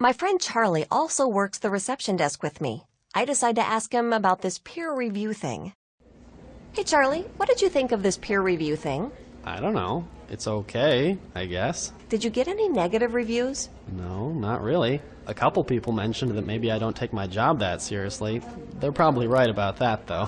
My friend Charlie also works the reception desk with me. I decide to ask him about this peer review thing. Hey Charlie, what did you think of this peer review thing? I don't know. It's okay, I guess. Did you get any negative reviews? No, not really. A couple people mentioned that maybe I don't take my job that seriously. They're probably right about that, though.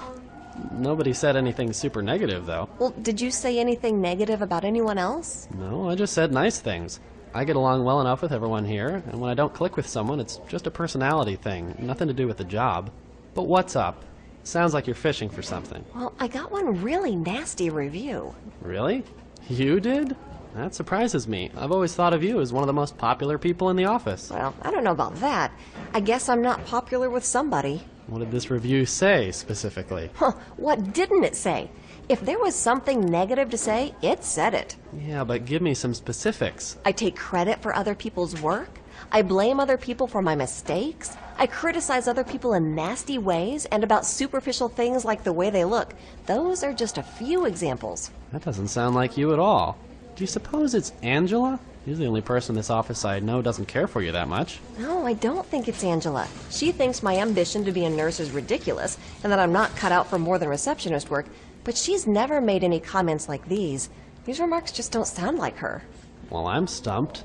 Nobody said anything super negative, though. Well, did you say anything negative about anyone else? No, I just said nice things. I get along well enough with everyone here, and when I don't click with someone, it's just a personality thing, nothing to do with the job. But what's up? Sounds like you're fishing for something. Well, I got one really nasty review. Really? You did? That surprises me. I've always thought of you as one of the most popular people in the office. Well, I don't know about that. I guess I'm not popular with somebody. What did this review say, specifically? What didn't it say? If there was something negative to say, it said it. Yeah, but give me some specifics. I take credit for other people's work. I blame other people for my mistakes. I criticize other people in nasty ways and about superficial things like the way they look. Those are just a few examples. That doesn't sound like you at all. Do you suppose it's Angela? You're the only person in this office I know doesn't care for you that much. No, I don't think it's Angela. She thinks my ambition to be a nurse is ridiculous and that I'm not cut out for more than receptionist work, but she's never made any comments like these. These remarks just don't sound like her. Well, I'm stumped.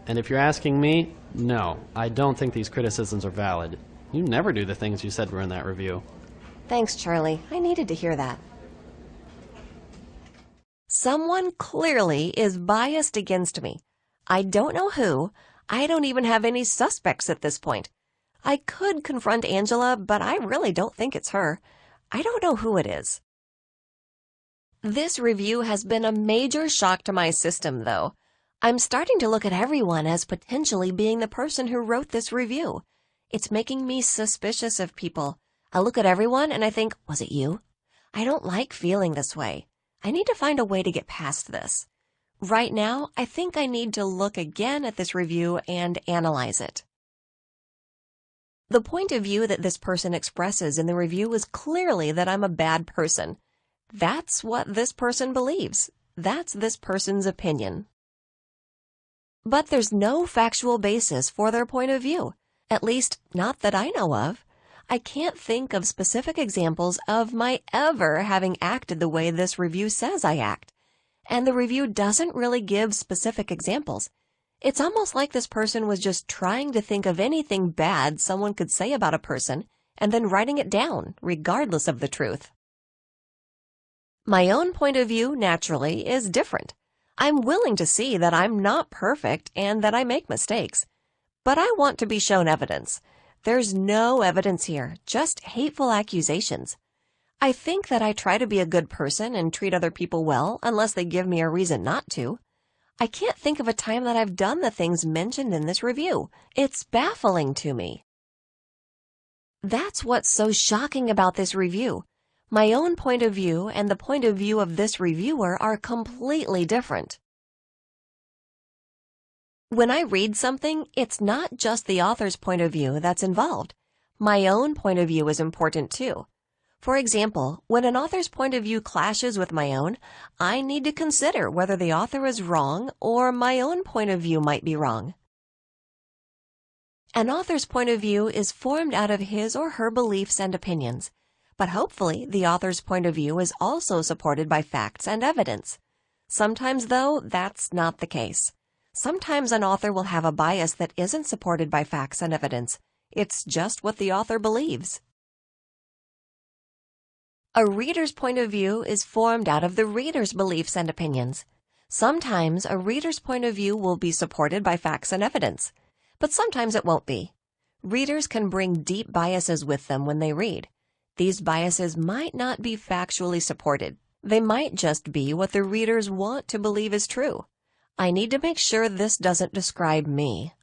And if you're asking me, no, I don't think these criticisms are valid. You never do the things you said were in that review. Thanks, Charlie. I needed to hear that. Someone clearly is biased against me. I don't know who. I don't even have any suspects at this point. I could confront Angela, but I really don't think it's her. I don't know who it is. This review has been a major shock to my system, though. I'm starting to look at everyone as potentially being the person who wrote this review. It's making me suspicious of people. I look at everyone and I think, was it you? I don't like feeling this way. I need to find a way to get past this. Right now, I think I need to look again at this review and analyze it. The point of view that this person expresses in the review is clearly that I'm a bad person. That's what this person believes. That's this person's opinion. But there's no factual basis for their point of view, at least not that I know of. I can't think of specific examples of my ever having acted the way this review says I act. And the review doesn't really give specific examples. It's almost like this person was just trying to think of anything bad someone could say about a person and then writing it down, regardless of the truth. My own point of view, naturally, is different. I'm willing to see that I'm not perfect and that I make mistakes. But I want to be shown evidence. There's no evidence here, just hateful accusations. I think that I try to be a good person and treat other people well unless they give me a reason not to. I can't think of a time that I've done the things mentioned in this review. It's baffling to me. That's what's so shocking about this review. My own point of view and the point of view of this reviewer are completely different. When I read something, it's not just the author's point of view that's involved. My own point of view is important too. For example, when an author's point of view clashes with my own, I need to consider whether the author is wrong or my own point of view might be wrong. An author's point of view is formed out of his or her beliefs and opinions, but hopefully the author's point of view is also supported by facts and evidence. Sometimes, though, that's not the case. Sometimes an author will have a bias that isn't supported by facts and evidence. It's just what the author believes. A reader's point of view is formed out of the reader's beliefs and opinions. Sometimes a reader's point of view will be supported by facts and evidence, but sometimes it won't be. Readers can bring deep biases with them when they read. These biases might not be factually supported. They might just be what the readers want to believe is true. I need to make sure this doesn't describe me.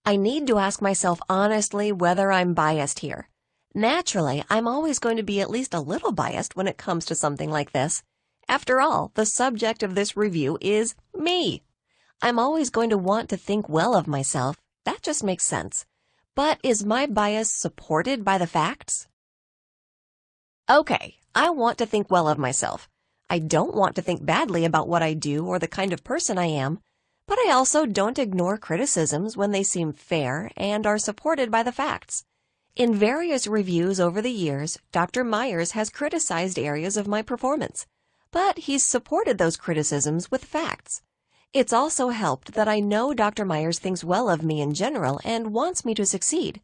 I need to ask myself honestly whether I'm biased here. Naturally, I'm always going to be at least a little biased when it comes to something like this. After all, the subject of this review is me. I'm always going to want to think well of myself. That just makes sense. But is my bias supported by the facts? Okay, I want to think well of myself. I don't want to think badly about what I do or the kind of person I am, But I also don't ignore criticisms when they seem fair and are supported by the facts. In various reviews over the years, Dr. Myers has criticized areas of my performance, but he's supported those criticisms with facts. It's also helped that I know Dr. Myers thinks well of me in general and wants me to succeed.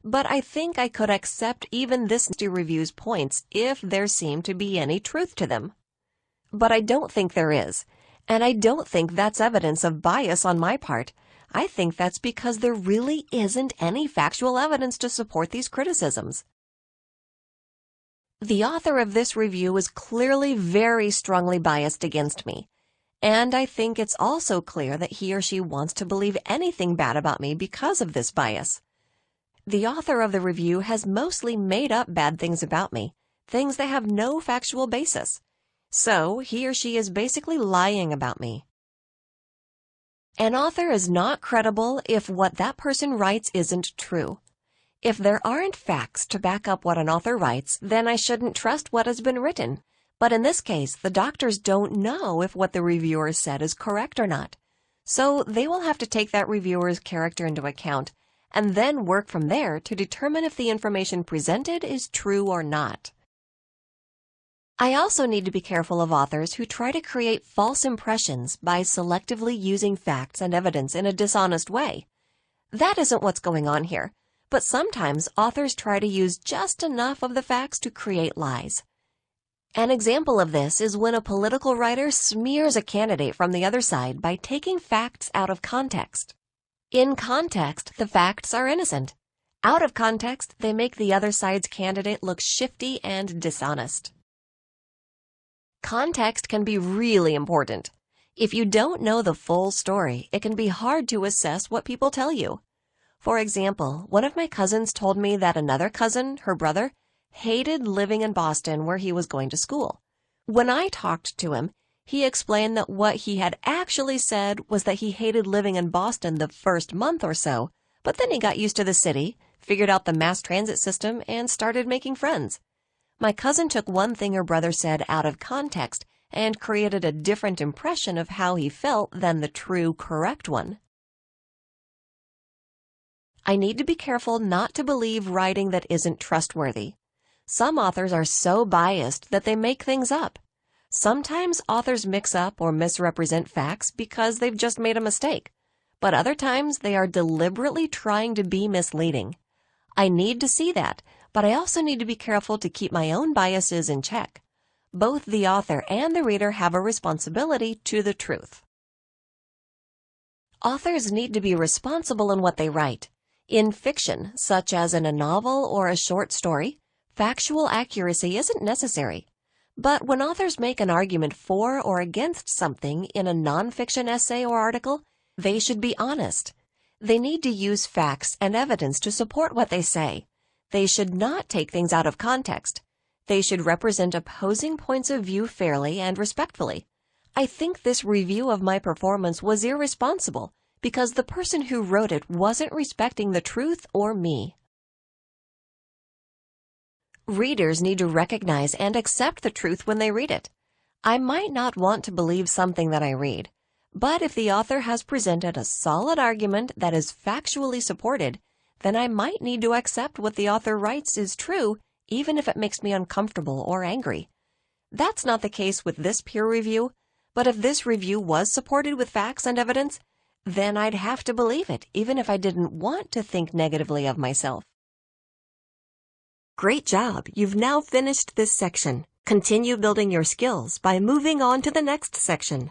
But I think I could accept even this review's points if there seemed to be any truth to them. But I don't think there is, and I don't think that's evidence of bias on my part. I think that's because there really isn't any factual evidence to support these criticisms. The author of this review is clearly very strongly biased against me, and I think it's also clear that he or she wants to believe anything bad about me because of this bias. The author of the review has mostly made up bad things about me, things that have no factual basis. So he or she is basically lying about me. An author is not credible if what that person writes isn't true. If there aren't facts to back up what an author writes, then I shouldn't trust what has been written. But in this case, the doctors don't know if what the reviewer said is correct or not. So they will have to take that reviewer's character into account and then work from there to determine if the information presented is true or not. I also need to be careful of authors who try to create false impressions by selectively using facts and evidence in a dishonest way. That isn't what's going on here, but sometimes authors try to use just enough of the facts to create lies. An example of this is when a political writer smears a candidate from the other side by taking facts out of context. In context, the facts are innocent. Out of context, they make the other side's candidate look shifty and dishonest. Context can be really important. If you don't know the full story, it can be hard to assess what people tell you. For example, one of my cousins told me that another cousin, her brother, hated living in Boston where he was going to school. When I talked to him, he explained that what he had actually said was that he hated living in Boston the first month or so, but then he got used to the city, figured out the mass transit system, and started making friends. My cousin took one thing her brother said out of context and created a different impression of how he felt than the true, correct one. I need to be careful not to believe writing that isn't trustworthy. Some authors are so biased that they make things up. Sometimes authors mix up or misrepresent facts because they've just made a mistake, but other times they are deliberately trying to be misleading. I need to see that, but I also need to be careful to keep my own biases in check. Both the author and the reader have a responsibility to the truth. Authors need to be responsible in what they write. In fiction, such as in a novel or a short story, factual accuracy isn't necessary. But when authors make an argument for or against something in a nonfiction essay or article, they should be honest. They need to use facts and evidence to support what they say. They should not take things out of context. They should represent opposing points of view fairly and respectfully. I think this review of my performance was irresponsible because the person who wrote it wasn't respecting the truth or me. Readers need to recognize and accept the truth when they read it. I might not want to believe something that I read, but if the author has presented a solid argument that is factually supported, then I might need to accept what the author writes is true, even if it makes me uncomfortable or angry. That's not the case with this peer review, but if this review was supported with facts and evidence, then I'd have to believe it, even if I didn't want to think negatively of myself. Great job! You've now finished this section. Continue building your skills by moving on to the next section.